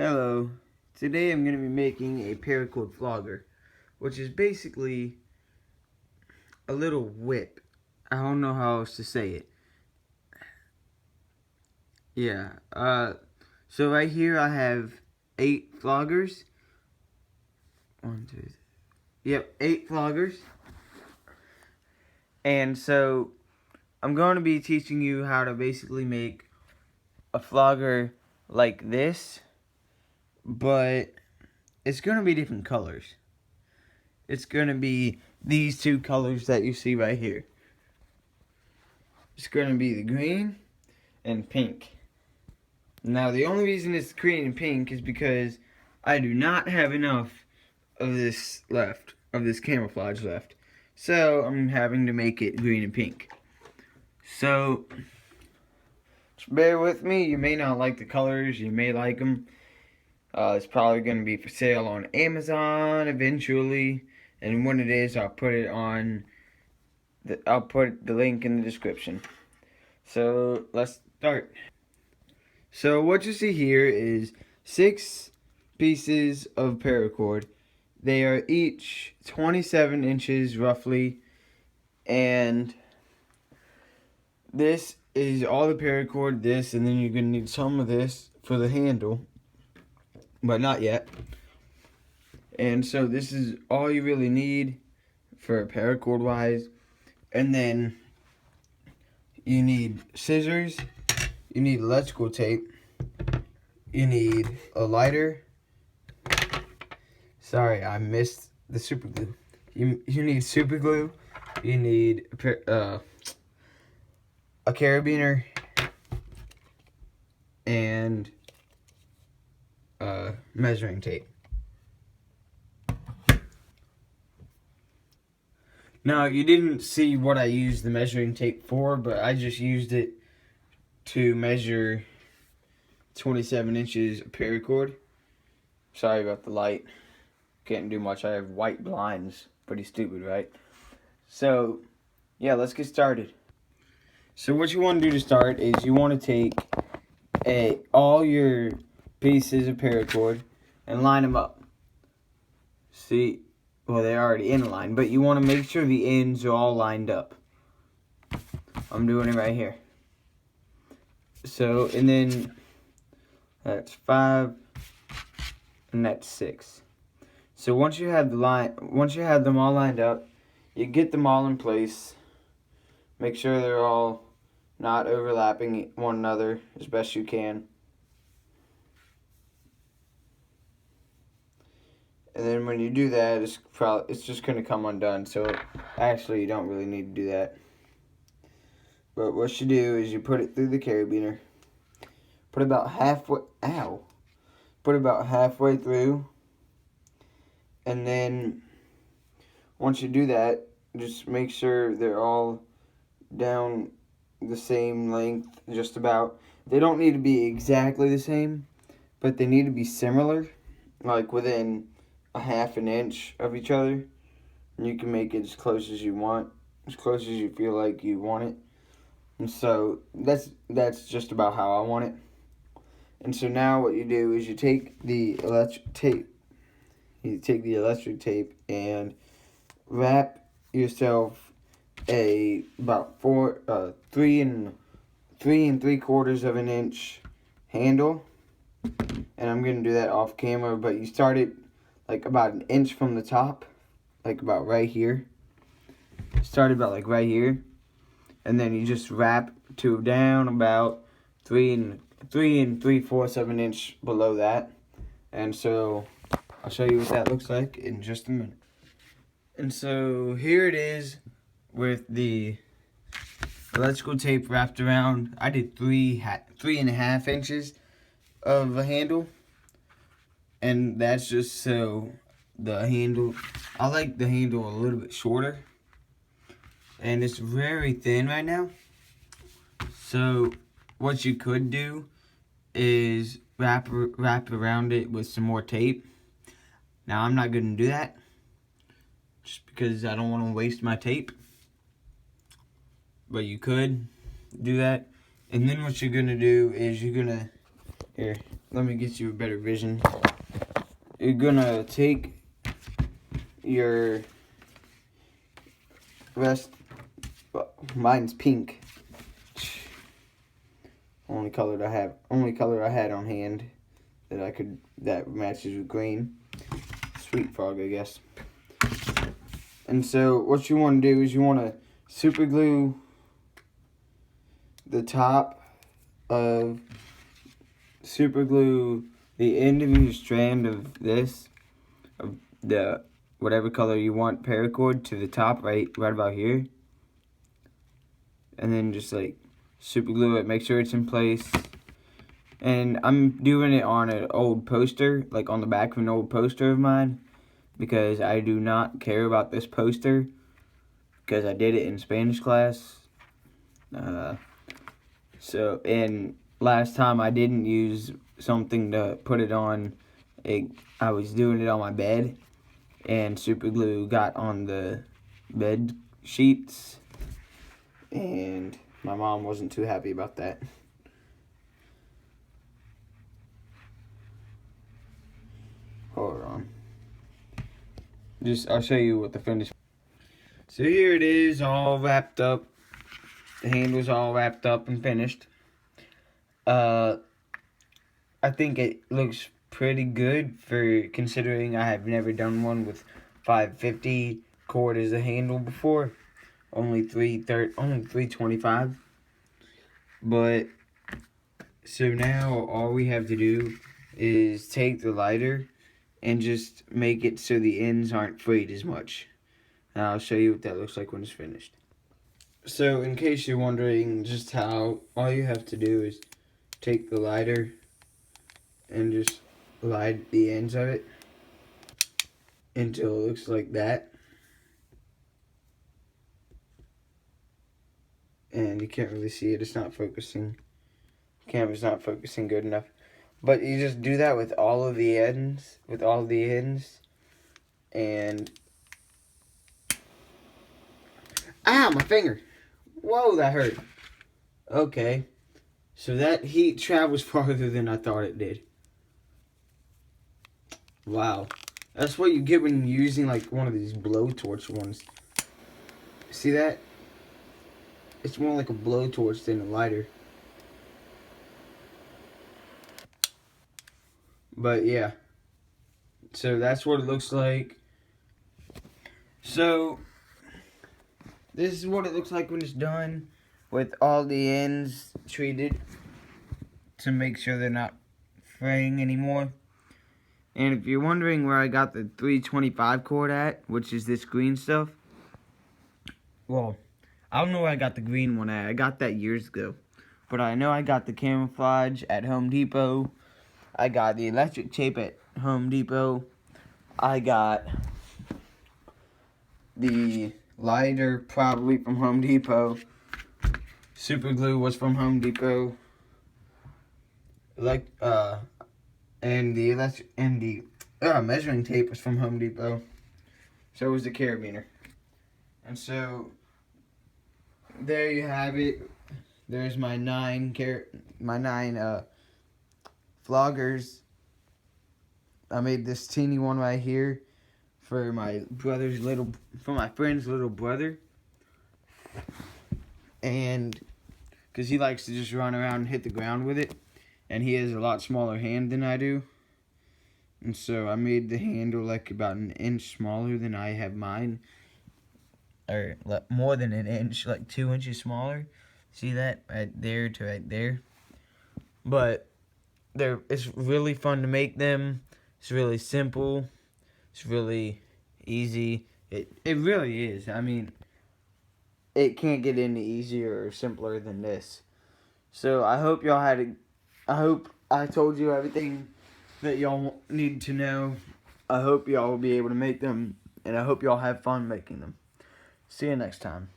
Hello. Today I'm going to be making a paracord flogger, which is basically a little whip. I don't know how else to say it. Yeah. So right here I have 8 floggers. 1, 2, 3. Yep, 8 floggers. And so I'm going to be teaching you how to basically make a flogger like this, but it's going to be different colors. It's going to be these 2 colors that you see right here. It's going to be the green and pink. Now, the only reason it's green and pink is because I do not have enough of this left, of this camouflage left. So, I'm having to make it green and pink. So, just bear with me. You may not like the colors. You may like them. It's probably going to be for sale on Amazon eventually. And when it is, I'll put it on. I'll put the link in the description. So let's start. So what you see here is 6 pieces of paracord. They are each 27 inches roughly, and this is all the paracord. This, and then you're gonna need some of this for the handle, but not yet. And so this is all you really need for paracord wise. And then you need scissors, you need electrical tape, you need a lighter. Sorry, I missed the super glue. You need super glue, you need a carabiner, and measuring tape. Now, you didn't see what I used the measuring tape for, but I just used it to measure 27 inches of paracord. Sorry about the light. Can't do much. I have white blinds. Pretty stupid, right? So, yeah, let's get started. So what you want to do to start is you want to take all your pieces of paracord and line them up. See? Well, they're already in a line, but you want to make sure the ends are all lined up. I'm doing it right here. So, and then that's 5, and that's 6. So once you have them all lined up, you get them all in place. Make sure they're all not overlapping one another as best you can. And then when you do that, it's just going to come undone. So actually, you don't really need to do that. But what you do is you put it through the carabiner. Put about halfway. Ow! Put about halfway through. And then once you do that, just make sure they're all down the same length, just about. They don't need to be exactly the same, but they need to be similar, like within a half an inch of each other. And you can make it as close as you want, as close as you feel like you want it. And so that's just about how I want it. And so now what you do is you take the electric tape. You take the electric tape and wrap yourself about 3 3/4 of an inch handle. And I'm gonna do that off camera, but you start it like about an inch from the top, like about right here. Start about like right here, and then you just wrap to down about 3 3/4 of an inch below that. And so I'll show you what that looks like in just a minute. And so here it is with the electrical tape wrapped around. I did 3.5 inches of a handle, and that's just so the handle, I like the handle a little bit shorter, and it's very thin right now. So what you could do is wrap around it with some more tape. Now I'm not going to do that just because I don't want to waste my tape, but you could do that. And then what you're going to do is you're going to, here, let me get you a better vision. You're gonna take your rest, mine's pink. Only color I had on hand that matches with green. Sweet frog, I guess. And so what you want to do is you want to super glue the end of your strand of the whatever color you want paracord to the top right about here. And then just like super glue it, make sure it's in place. And I'm doing it on an old poster, like on the back of an old poster of mine, because I do not care about this poster, because I did it in Spanish class. And last time I didn't use something to put it on, I was doing it on my bed, and super glue got on the bed sheets, and my mom wasn't too happy about that. Hold on. I'll show you what the finish. So here it is, all wrapped up. The handle's all wrapped up and finished. I think it looks pretty good for considering I have never done one with 550 cord as a handle before. Only 325. But so now all we have to do is take the lighter and just make it so the ends aren't frayed as much. And I'll show you what that looks like when it's finished. So in case you're wondering just how, all you have to do is take the lighter and just light the ends of it until it looks like that. And you can't really see it, it's not focusing. Camera's not focusing good enough. But you just do that with all of the ends, and ah, my finger. Whoa, that hurt. Okay. So that heat travels farther than I thought it did. Wow. That's what you get when you're using like one of these blowtorch ones. See that? It's more like a blowtorch than a lighter. But yeah. So that's what it looks like. So this is what it looks like when it's done, with all the ends treated to make sure they're not fraying anymore. And if you're wondering where I got the 325 cord at, which is this green stuff, well, I don't know where I got the green one at. I got that years ago. But I know I got the camouflage at Home Depot. I got the electric tape at Home Depot. I got the lighter probably from Home Depot. Super glue was from Home Depot. And the measuring tape was from Home Depot. So was the carabiner. And so there you have it. There's my nine floggers. I made this teeny one right here for my friend's little brother. And because he likes to just run around and hit the ground with it, and he has a lot smaller hand than I do. And so I made the handle like about an inch smaller than I have mine. Or more than an inch, like 2 inches smaller. See that? Right there to right there. But it's really fun to make them. It's really simple. It's really easy. It really is. I mean, it can't get any easier or simpler than this. So I hope y'all I hope I told you everything that y'all need to know. I hope y'all will be able to make them, and I hope y'all have fun making them. See you next time.